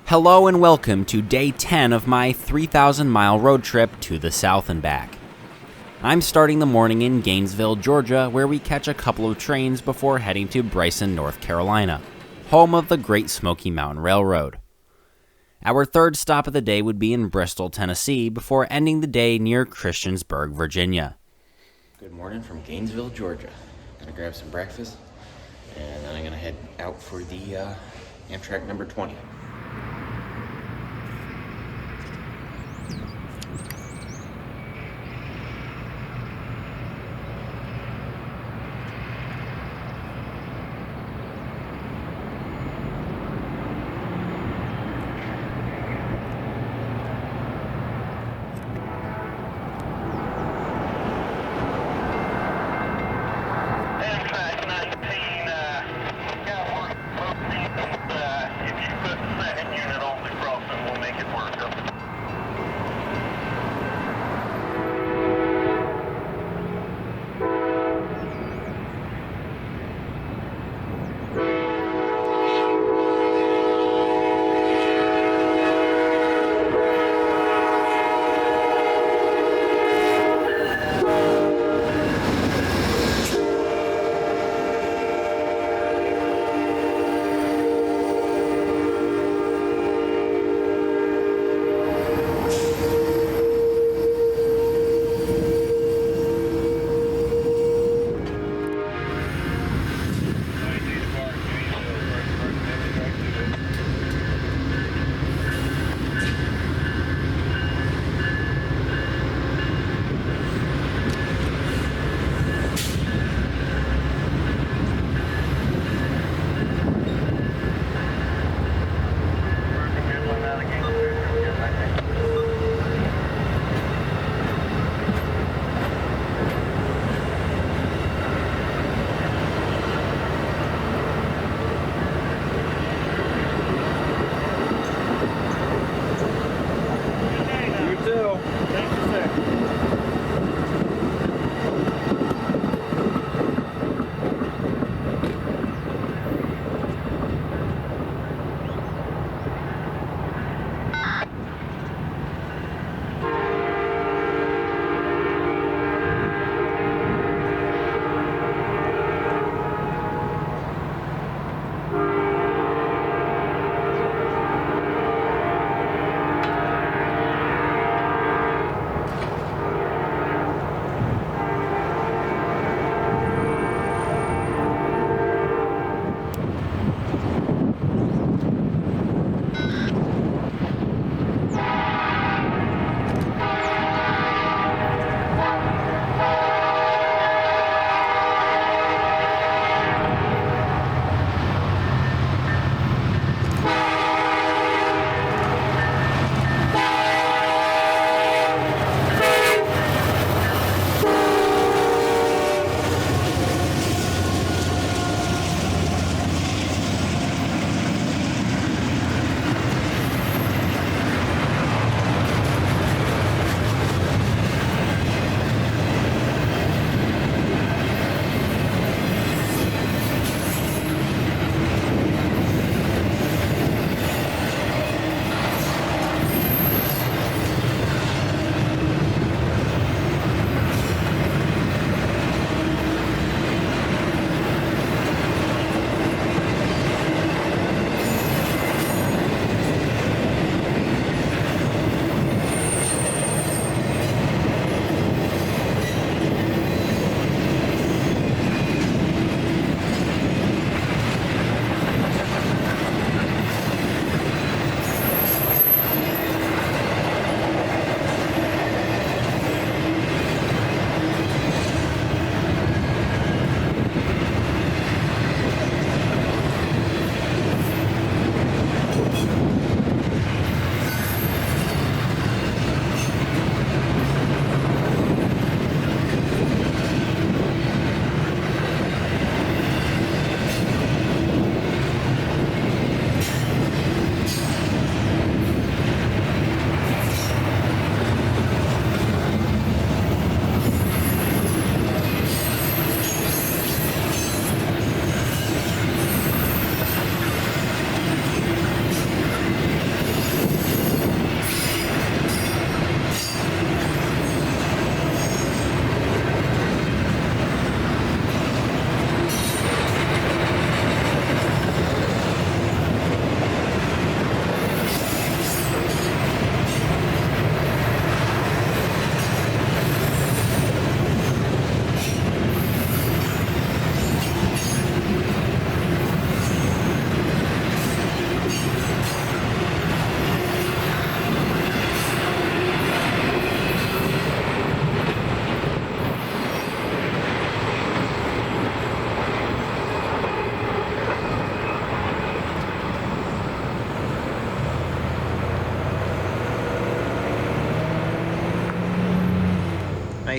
Hello and welcome to day 10 of my 3,000-mile road trip to the south and back. I'm starting the morning in Gainesville, Georgia, where we catch a couple of trains before heading to Bryson, North Carolina, home of the Great Smoky Mountain Railroad. Our third stop of the day would be in Bristol, Tennessee, before ending the day near Christiansburg, Virginia. Good morning from Gainesville, Georgia. Gonna grab some breakfast, and then I'm gonna head out for the Amtrak number 20.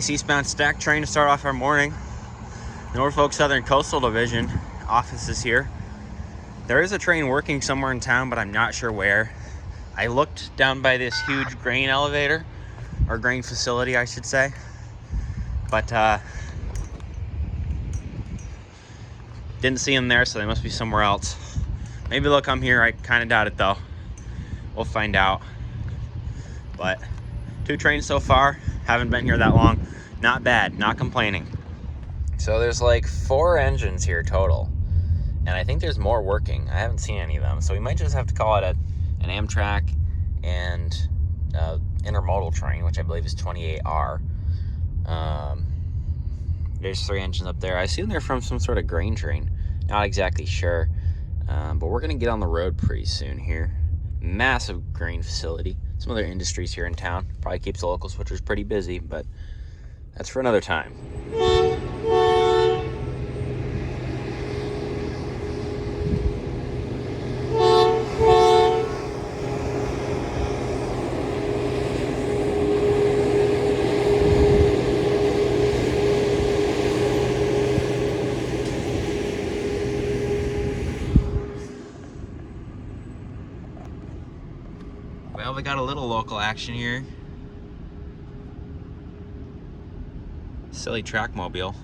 Nice eastbound stack train to start off our morning. Norfolk Southern Coastal Division office is here. There is a train working somewhere in town, but I'm not sure where. I looked down by this huge grain elevator, or grain facility, I should say. But didn't see them there, so they must be somewhere else. Maybe they'll come here. I kind of doubt it, though. We'll find out. But 2 trains so far. Haven't been here that long. Not bad. Not complaining. So there's like 4 engines here total. And I think there's more working. I haven't seen any of them. So we might just have to call it an Amtrak and intermodal train, which I believe is 28R. There's 3 engines up there. I assume they're from some sort of grain train. Not exactly sure. But we're going to get on the road pretty soon here. Massive grain facility. Some other industries here in town. Probably keeps the local switchers pretty busy, but that's for another time. Well, we got a little local action here. Silly trackmobile.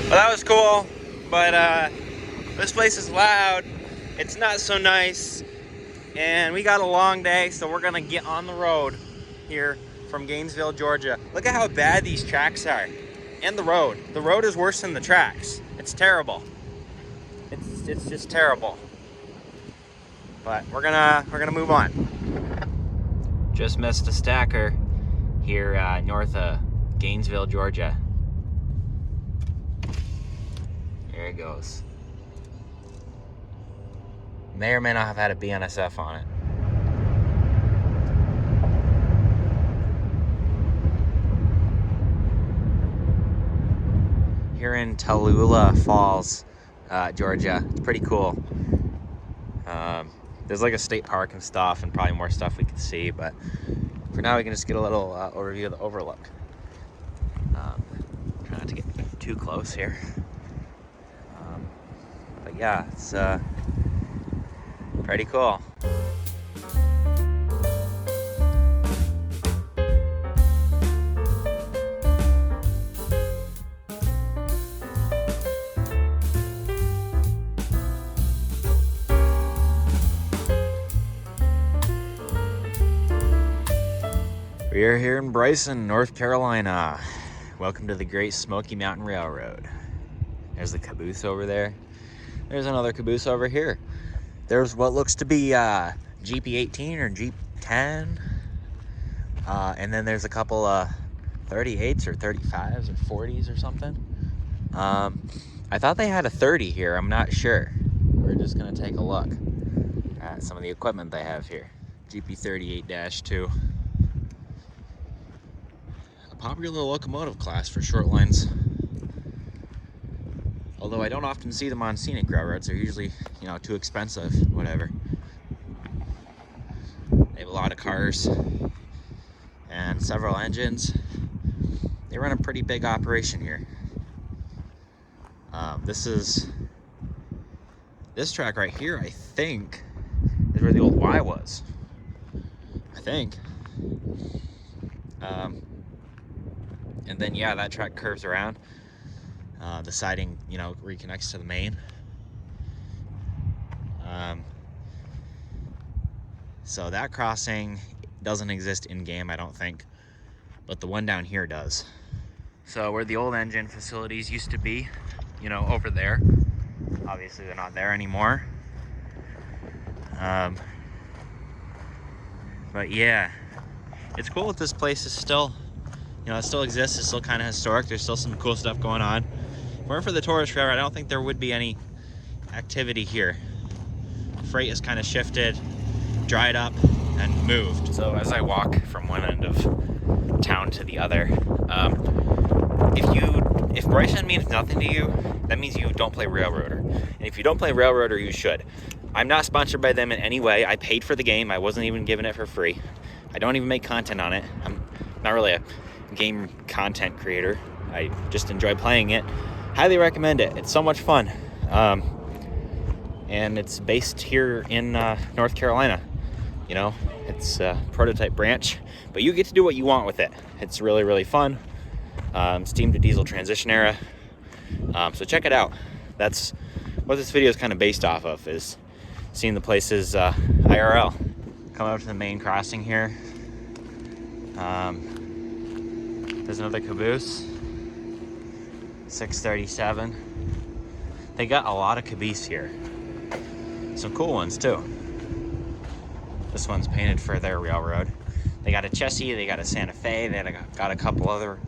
Well, that was cool, but this place is loud. It's not so nice, and we got a long day, so we're gonna get on the road here from Gainesville, Georgia. Look at how bad these tracks are, and the road. The road is worse than the tracks. It's terrible. It's just terrible. But we're gonna move on. Just missed a stacker here north of Gainesville, Georgia. There it goes. May or may not have had a BNSF on it. Here in Tallulah Falls, Georgia. It's pretty cool. There's like a state park and stuff, and probably more stuff we can see, but for now we can just get a little overview of the overlook. Try not to get too close here. But yeah, it's pretty cool. We are here in Bryson, North Carolina. Welcome to the Great Smoky Mountain Railroad. There's the caboose over there. There's another caboose over here. There's what looks to be GP18 or Jeep 10. And then there's a couple 38s or 35s or 40s or something. I thought they had a 30 here. I'm not sure. We're just going to take a look at some of the equipment they have here. GP38-2. A popular locomotive class for short lines. Although I don't often see them on scenic railroads. They're usually, too expensive, whatever. They have a lot of cars. and several engines. They run a pretty big operation here. This track right here, I think, is where the old Y was. I think. And then, yeah, that track curves around. The siding, you know, reconnects to the main. So that crossing doesn't exist in-game, I don't think. But the one down here does. So where the old engine facilities used to be, you know, over there. Obviously, they're not there anymore. But yeah, it's cool that this place is still, you know, it still exists. It's still kind of historic. There's still some cool stuff going on. If it weren't for the tourist railroad, I don't think there would be any activity here. Freight has kind of shifted, dried up, and moved. So as I walk from one end of town to the other, if Bryson means nothing to you, that means you don't play Railroader. And if you don't play Railroader, you should. I'm not sponsored by them in any way. I paid for the game. I wasn't even given it for free. I don't even make content on it. I'm not really a game content creator. I just enjoy playing it. Highly recommend it. It's so much fun. And it's based here in North Carolina. You know, it's a prototype branch, but you get to do what you want with it. It's really, really fun. Steam to diesel transition era. So check it out. That's what this video is kind of based off of, is seeing the places IRL. Come up to the main crossing here. There's another caboose. 637. They got a lot of caboose here. Some cool ones too. This one's painted for their railroad. They got a Chessie, they got a Santa Fe, they got a couple other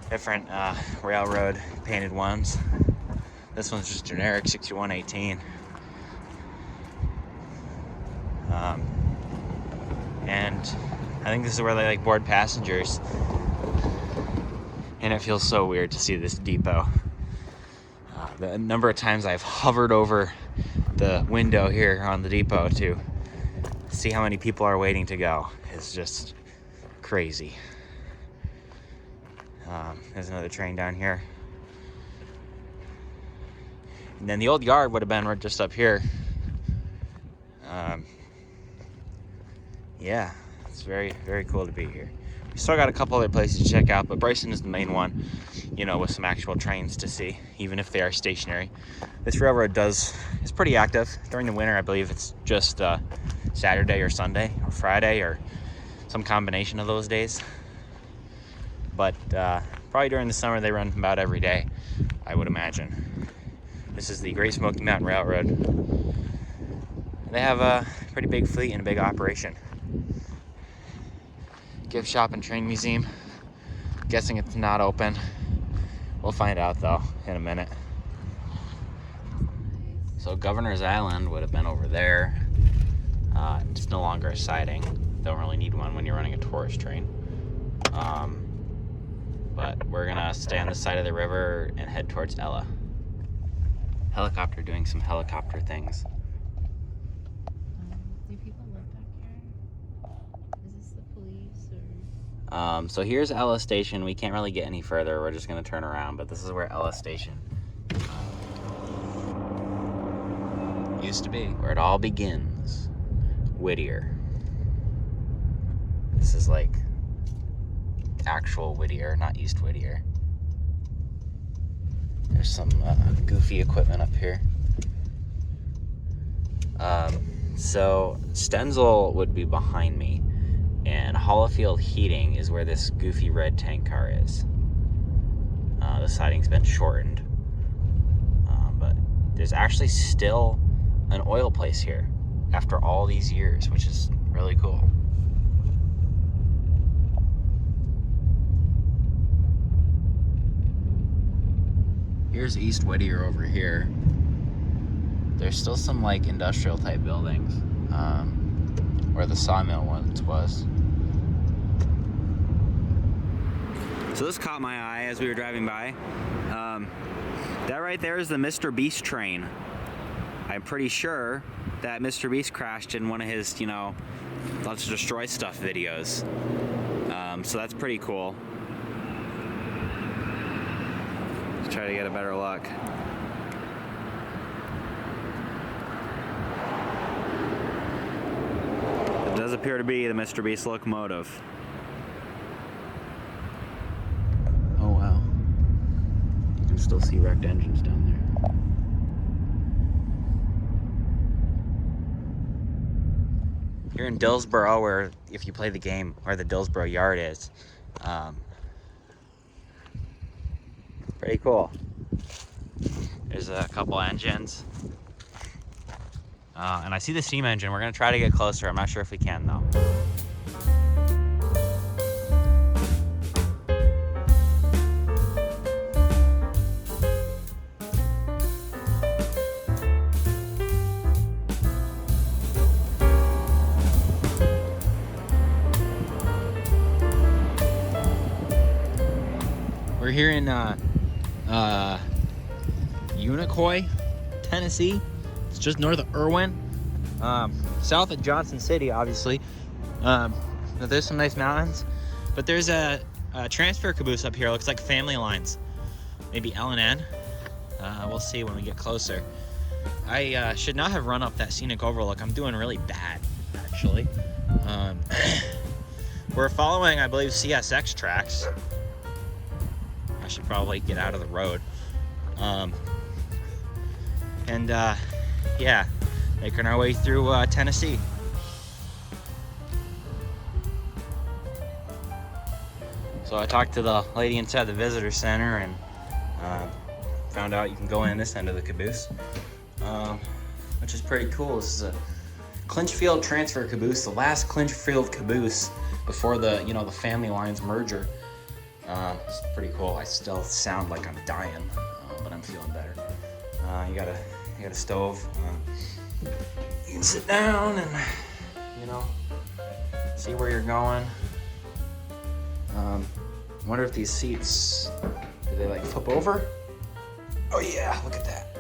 different railroad painted ones. This one's just generic 6118. And I think this is where they like board passengers. And it feels so weird to see this depot. The number of times I've hovered over the window here on the depot to see how many people are waiting to go is just crazy. There's another train down here. And then the old yard would have been right just up here. Yeah, it's very, very cool to be here. We still got a couple other places to check out, but Bryson is the main one, you know, with some actual trains to see, even if they are stationary. This railroad is pretty active. During the winter, I believe it's just Saturday or Sunday or Friday or some combination of those days. But probably during the summer, they run about every day, I would imagine. This is the Great Smoky Mountain Railroad. They have a pretty big fleet and a big operation. Gift shop and train museum. Guessing it's not open. We'll find out though in a minute. So Governor's Island would have been over there. It's no longer a siding. Don't really need one when you're running a tourist train. But we're gonna stay on the side of the river and head towards Ella. Helicopter doing some helicopter things. Do people live back here? Is this the police or? So here's Ella Station. We can't really get any further. We're just gonna turn around, but this is where Ella Station used to be, where it all begins. Whittier. This is like actual Whittier, not East Whittier. There's some goofy equipment up here. So Stenzel would be behind me, and Hollifield Heating is where this goofy red tank car is. The siding's been shortened, but there's actually still an oil place here after all these years, which is really cool. Here's East Whittier over here. There's still some like industrial type buildings where the sawmill once was. So this caught my eye as we were driving by. That right there is the Mr. Beast train. I'm pretty sure that Mr. Beast crashed in one of his, you know, let's destroy stuff videos. So that's pretty cool. Let's try to get a better look. It does appear to be the Mr. Beast locomotive. Oh wow. You can still see wrecked engines down there. You're in Dillsboro, where if you play the game, where the Dillsboro yard is. Pretty cool. There's a couple engines. And I see the steam engine. We're gonna try to get closer. I'm not sure if we can though. We're here in Unicoi, Tennessee. It's just north of Irwin, south of Johnson City, obviously. There's some nice mountains, but there's a transfer caboose up here. It looks like family lines, maybe L&N. We'll see when we get closer. I should not have run up that scenic overlook. I'm doing really bad, actually. We're following, I believe, CSX tracks. I should probably get out of the road. Yeah, making our way through Tennessee. So I talked to the lady inside the visitor center and found out you can go in this end of the caboose, which is pretty cool. This is a Clinchfield transfer caboose, the last Clinchfield caboose before the the family lines merger. It's pretty cool. I still sound like I'm dying, but I'm feeling better. You got a stove. You can sit down and see where you're going. Wonder if these seats, do they like flip over? Oh yeah, look at that.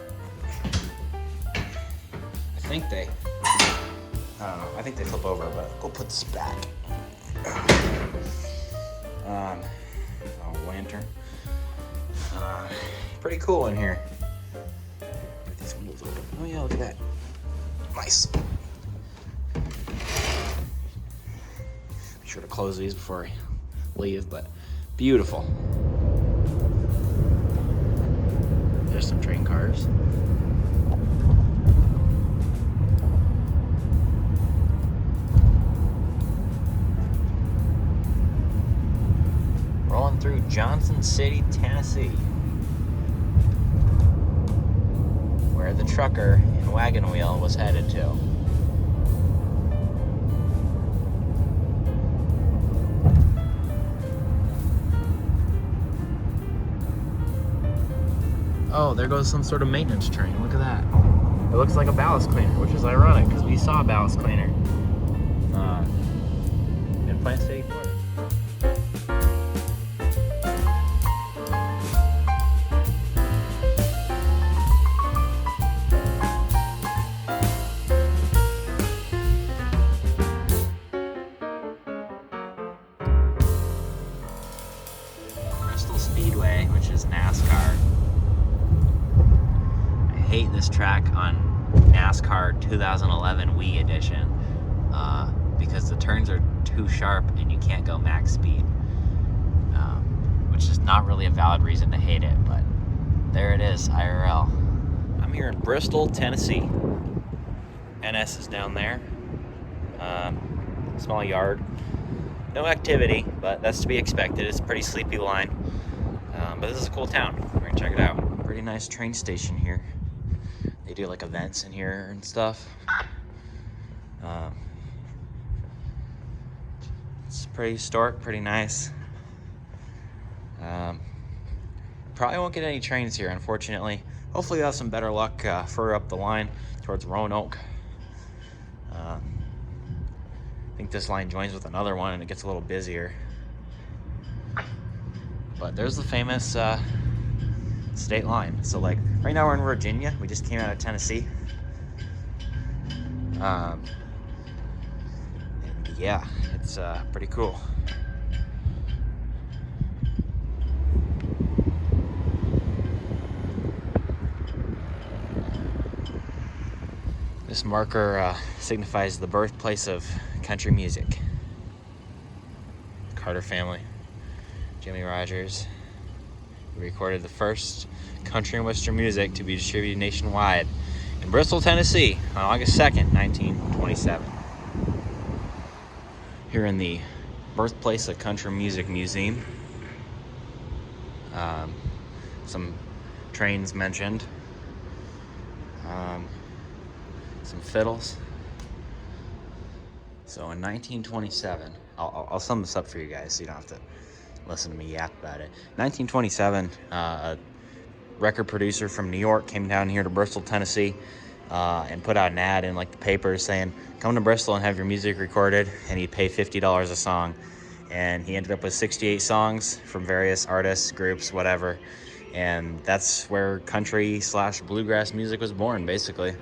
I think they flip over, but go put this back. Lantern. Pretty cool in here. Get these windows open. Oh yeah, look at that. Nice. Be sure to close these before I leave, but beautiful. There's some train cars. Rolling through Johnson City, Tennessee, where the trucker in Wagon Wheel was headed to. Oh, there goes some sort of maintenance train. Look at that. It looks like a ballast cleaner, which is ironic because we saw a ballast cleaner in Plant City, Florida. Bristol Speedway, which is NASCAR. I hate this track on NASCAR 2011 Wii edition because the turns are too sharp and you can't go max speed, which is not really a valid reason to hate it, but there it is, IRL. I'm here in Bristol, Tennessee. NS is down there. Small yard. No activity, but that's to be expected. It's a pretty sleepy line. But this is a cool town. We're gonna check it out. Pretty nice train station here. They do like events in here and stuff. It's pretty historic, pretty nice. Probably won't get any trains here, unfortunately. Hopefully we'll have some better luck further up the line towards Roanoke. I think this line joins with another one and it gets a little busier. But there's the famous state line. So like right now we're in Virginia. We just came out of Tennessee. And yeah, it's pretty cool. This marker signifies the birthplace of country music. Carter family, Jimmy Rogers, recorded the first country and western music to be distributed nationwide in Bristol, Tennessee on August 2nd, 1927. Here in the Birthplace of Country Music Museum. Some trains mentioned. Some fiddles. So in 1927, I'll sum this up for you guys so you don't have to listen to me yap about it. 1927, a record producer from New York came down here to Bristol, Tennessee, and put out an ad in like the papers saying, come to Bristol and have your music recorded, and he'd pay $50 a song. And he ended up with 68 songs from various artists, groups, whatever. And that's where country/bluegrass music was born, basically.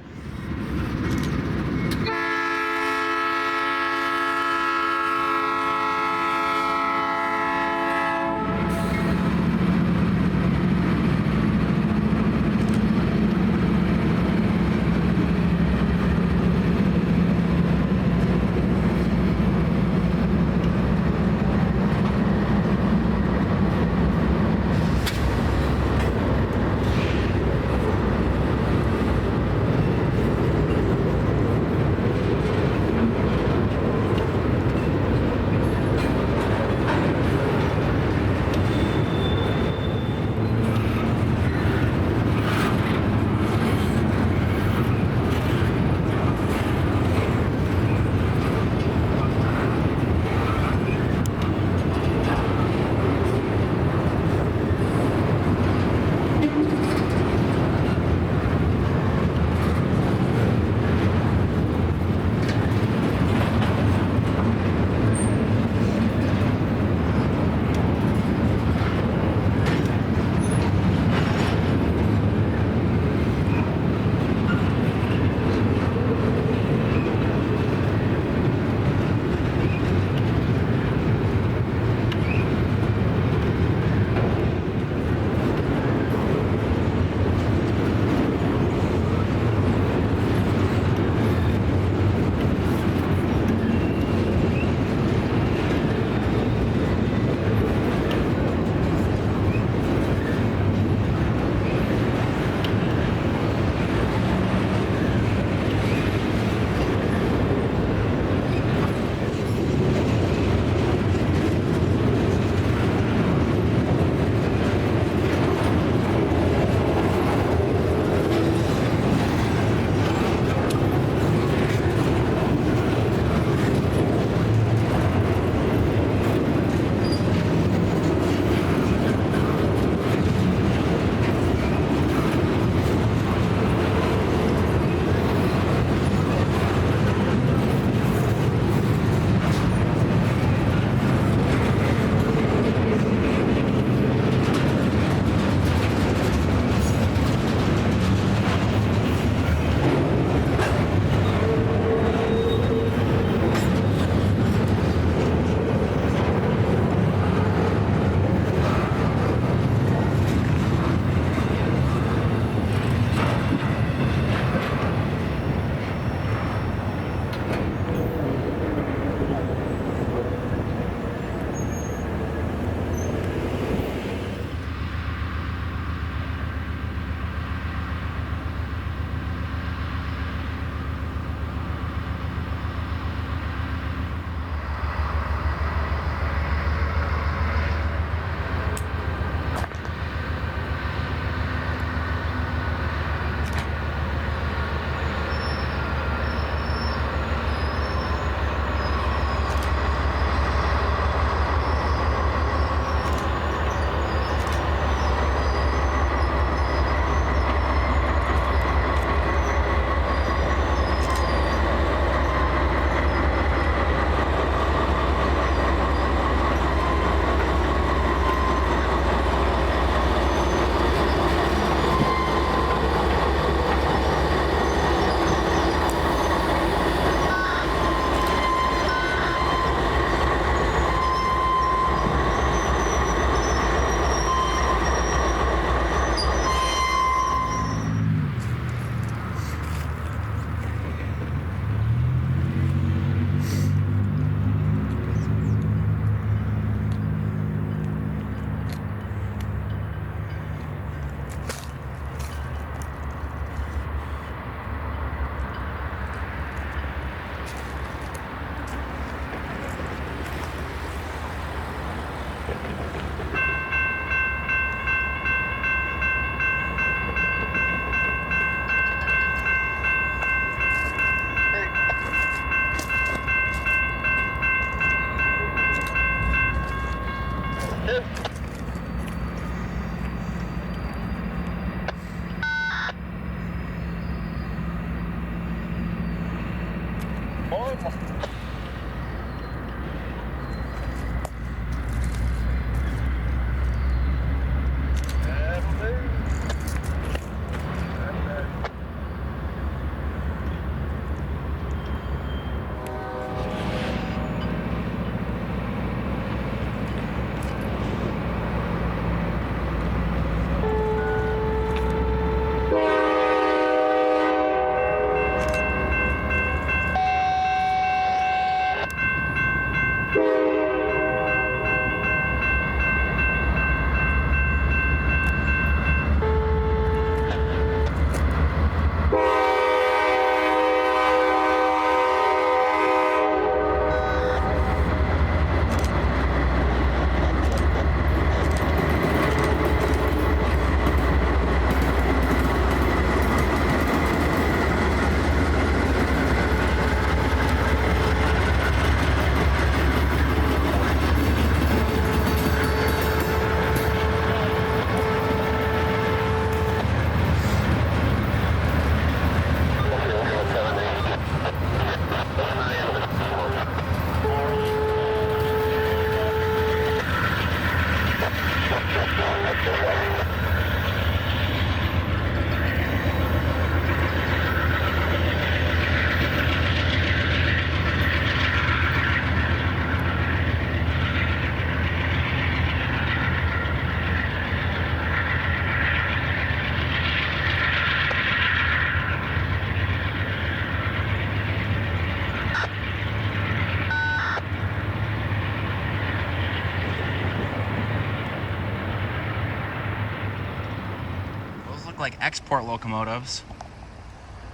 Like export locomotives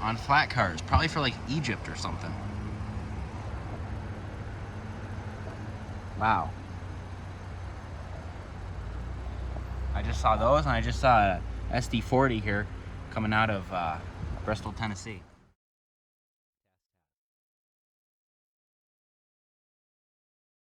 on flat cars, probably for like Egypt or something. Wow. I just saw those, and I just saw a SD40 here coming out of Bristol, Tennessee.